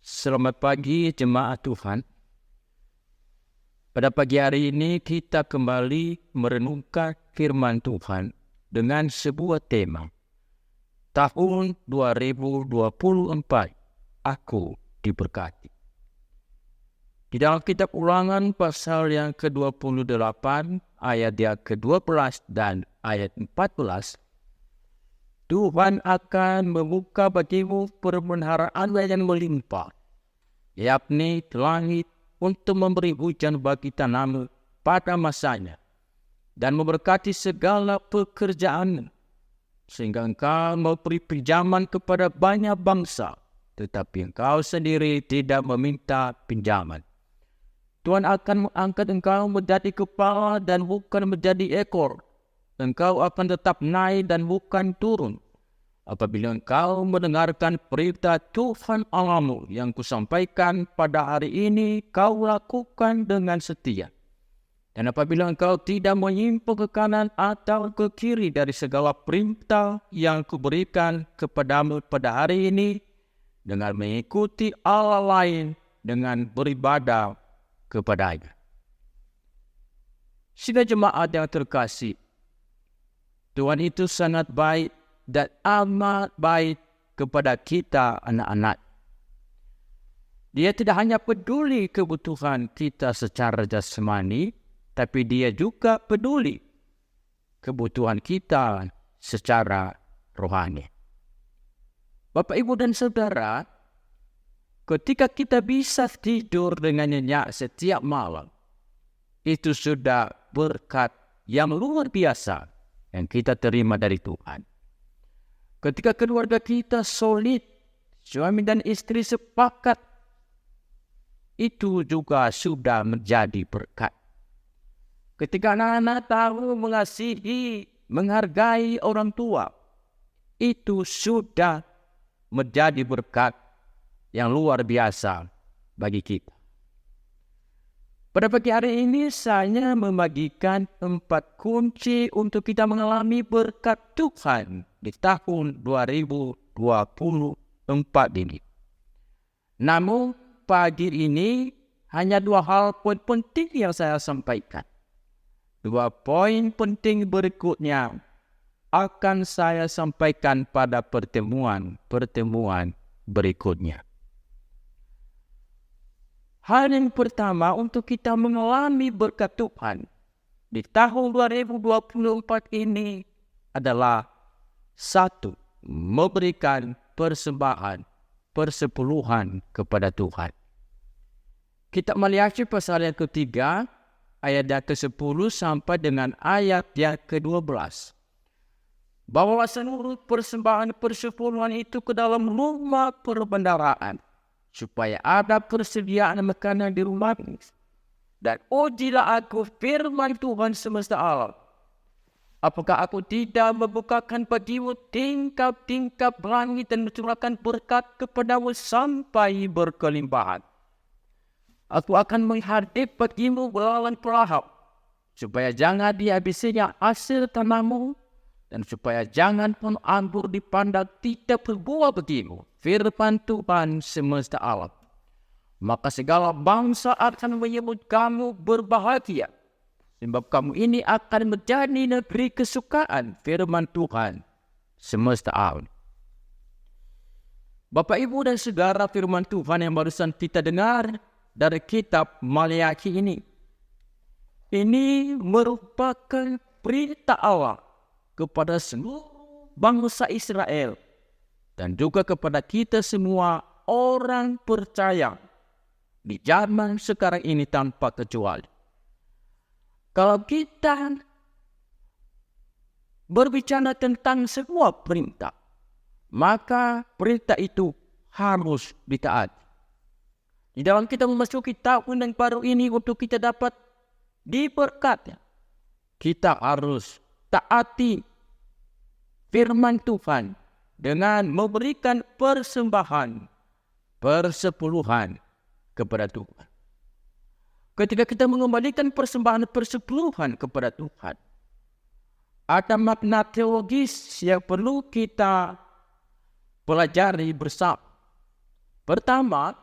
Selamat pagi jemaat Tuhan. Pada pagi hari ini kita kembali merenungkan firman Tuhan dengan sebuah tema. Tahun 2024, aku diberkati. Di dalam kitab Ulangan pasal yang ke-28, ayat yang ke-12 dan ayat 14, Tuhan akan membuka bagimu perbendaharaan yang melimpah, yakni langit untuk memberi hujan bagi tanaman pada masanya dan memberkati segala pekerjaan, sehingga engkau memberi pinjaman kepada banyak bangsa, tetapi engkau sendiri tidak meminta pinjaman. Tuhan akan mengangkat engkau menjadi kepala dan bukan menjadi ekor. Engkau akan tetap naik dan bukan turun. Apabila engkau mendengarkan perintah Tuhan Allahmu yang kusampaikan pada hari ini, kau lakukan dengan setia. Dan apabila engkau tidak menyimpang ke kanan atau ke kiri dari segala perintah yang kuberikan kepadamu pada hari ini, dengan mengikuti Allah lain, dengan beribadah kepadanya. Sidang jemaat yang terkasih, Tuhan itu sangat baik dan amat baik kepada kita anak-anak. Dia tidak hanya peduli kebutuhan kita secara jasmani, tapi dia juga peduli kebutuhan kita secara rohani. Bapak, Ibu, dan Saudara, ketika kita bisa tidur dengan nyenyak setiap malam, itu sudah berkat yang luar biasa yang kita terima dari Tuhan. Ketika keluarga kita solid, suami dan istri sepakat, itu juga sudah menjadi berkat. Ketika anak-anak tahu mengasihi, menghargai orang tua, itu sudah menjadi berkat yang luar biasa bagi kita. Pada pagi hari ini saya membagikan 4 kunci untuk kita mengalami berkat Tuhan di tahun 2024 ini. Namun pagi ini hanya 2 hal poin penting yang saya sampaikan. 2 poin penting berikutnya akan saya sampaikan pada pertemuan berikutnya. Hal yang pertama untuk kita mengalami berkat Tuhan di tahun 2024 ini adalah 1. Memberikan persembahan, persepuluhan kepada Tuhan. Kita melihat pasal yang ketiga, ayat yang ke-10 sampai dengan ayat yang ke-12. Bawa seluruh persembahan persepuluhan itu ke dalam rumah perbendaharaan, supaya ada persediaan makanan di rumah ini. Dan ujilah aku firman Tuhan semesta alam. Apakah aku tidak membukakan bagimu tingkap-tingkap langit dan mencurahkan berkat kepadamu sampai berkelimpahan. Aku akan menghadap bagimu belalang pelahap, supaya jangan dihabisinya hasil tanahmu, dan supaya jangan pun anggur dipandang tidak berbuah bagimu, firman Tuhan semesta alam. Maka segala bangsa akan menyebut kamu berbahagia, sebab kamu ini akan menjadi negeri kesukaan, firman Tuhan semesta alam. Bapak, Ibu, dan Saudara, firman Tuhan yang barusan kita dengar dari kitab Maliaki ini merupakan perintah Allah kepada seluruh bangsa Israel dan juga kepada kita semua orang percaya di zaman sekarang ini tanpa kecuali. Kalau kita berbicara tentang sebuah perintah, maka perintah itu harus ditaati. Di dalam kita memasuki tahun yang baru ini untuk kita dapat diberkati, kita harus taati firman Tuhan dengan memberikan persembahan, persepuluhan kepada Tuhan. Ketika kita mengembalikan persembahan persepuluhan kepada Tuhan, ada makna teologis yang perlu kita pelajari bersama. Pertama,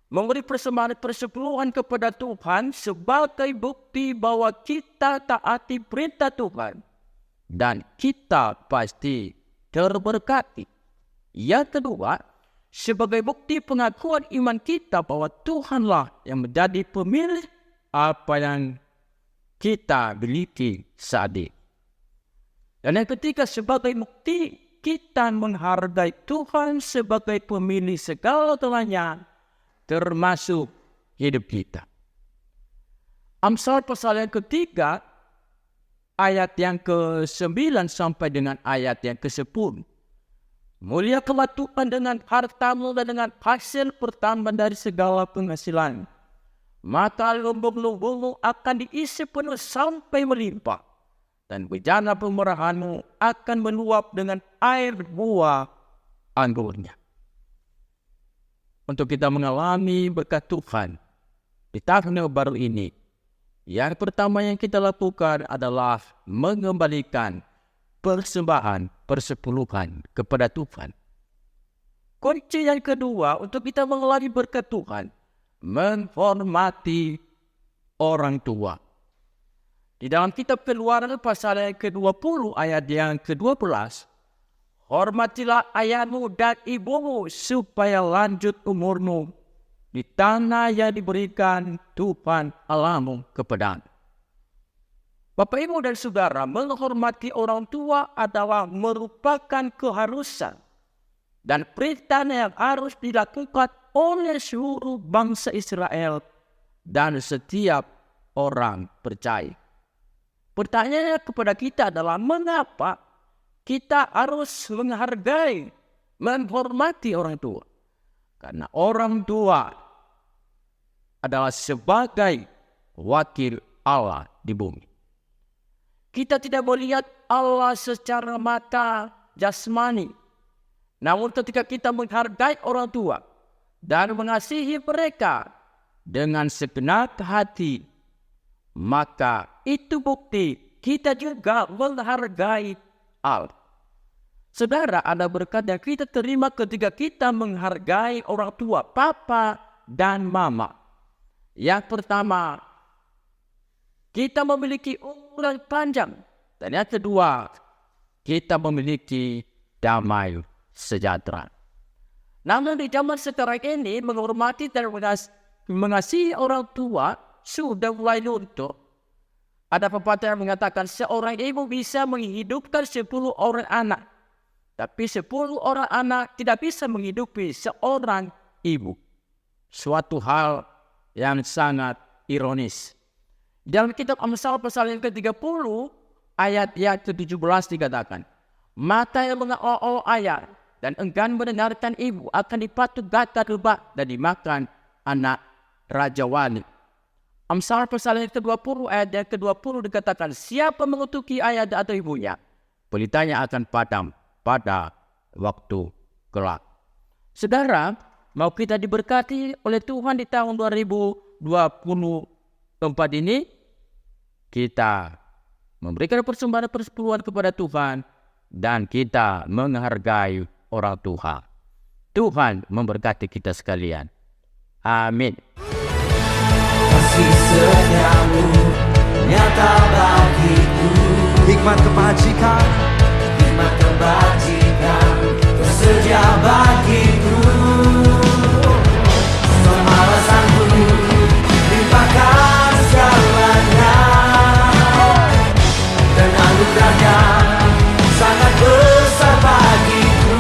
memberi persembahan persepuluhan kepada Tuhan sebagai bukti bahwa kita taati perintah Tuhan dan kita pasti terberkati. Yang kedua, sebagai bukti pengakuan iman kita bahwa Tuhanlah yang menjadi pemilik apa yang kita miliki saat ini. Dan yang ketiga, sebagai bukti kita menghargai Tuhan sebagai pemilik segala-galanya, termasuk hidup kita. Amsal pasal yang ketiga, ayat yang ke-9 sampai dengan ayat yang ke-10. Muliakanlah Tuhan dengan hartamu dan dengan hasil pertambahan dari segala penghasilan. Maka lumbung-lumbungmu akan diisi penuh sampai melimpah. Dan bejana pemerahanmu akan meluap dengan air buah anggurnya. Untuk kita mengalami berkat Tuhan di tahun yang baru ini, yang pertama yang kita lakukan adalah mengembalikan persembahan persepuluhan kepada Tuhan. Kunci yang kedua untuk kita mengalami berkat Tuhan, menghormati orang tua. Di dalam kitab Keluaran pasal yang ke-20 ayat yang ke-12, hormatilah ayahmu dan ibumu supaya lanjut umurmu di tanah yang diberikan Tuhan Allahmu kepadamu. Bapak, Ibu, dan Saudara, menghormati orang tua adalah merupakan keharusan dan perintah yang harus dilakukan oleh seluruh bangsa Israel dan setiap orang percaya. Pertanyaannya kepada kita adalah mengapa kita harus menghargai, menghormati orang tua? Karena orang tua adalah sebagai wakil Allah di bumi. Kita tidak melihat Allah secara mata jasmani. Namun ketika kita menghargai orang tua dan mengasihi mereka dengan segenap hati, maka itu bukti kita juga menghargai Allah. Saudara, ada berkat yang kita terima ketika kita menghargai orang tua, papa dan mama. Yang pertama, kita memiliki umur yang panjang. Dan yang kedua, kita memiliki damai sejahtera. Namun di zaman sekarang ini, menghormati dan mengasihi orang tua sudah mulai luntur. Ada pepatah yang mengatakan seorang ibu bisa menghidupkan 10 orang anak. Tapi 10 orang anak tidak bisa menghidupi seorang ibu. Suatu hal yang sangat ironis. Dalam kitab Amsal pasal yang ke-30 ayat yang ke-17 dikatakan, mata yang mengolok ayah dan enggan mendengarkan ibu akan dipatuk gata lebah dan dimakan anak rajawali. Amsal pasal yang ke-20 ayat yang ke-20 dikatakan, siapa mengutuki ayah atau ibunya, pelitanya akan padam pada waktu kelak. Saudara, mau kita diberkati oleh Tuhan di tahun 2024 ini, kita memberikan persembahan persepuluhan kepada Tuhan dan kita menghargai orang tua. Tuhan memberkati kita sekalian. Amin. Kasih setiamu nyata bagiku, hikmat kebajikan tersedia bagiku. Semua alasanku limpahkan segalanya, dan anugerahnya sangat besar bagiku.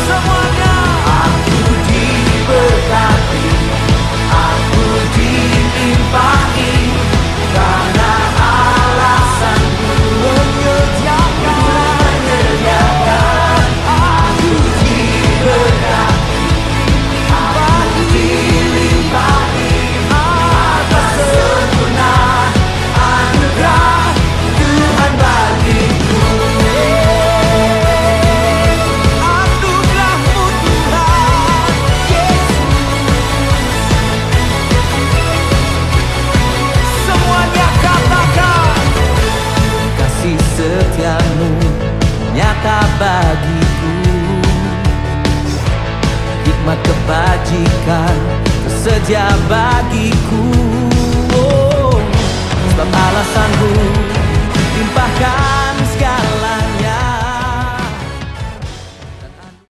Semuanya aku diberkati, aku dilimpahi, karena alasanku menyertai. bagiku. Hikmat kebajikan tersedia bagiku. Oh, sebab Allah sanggup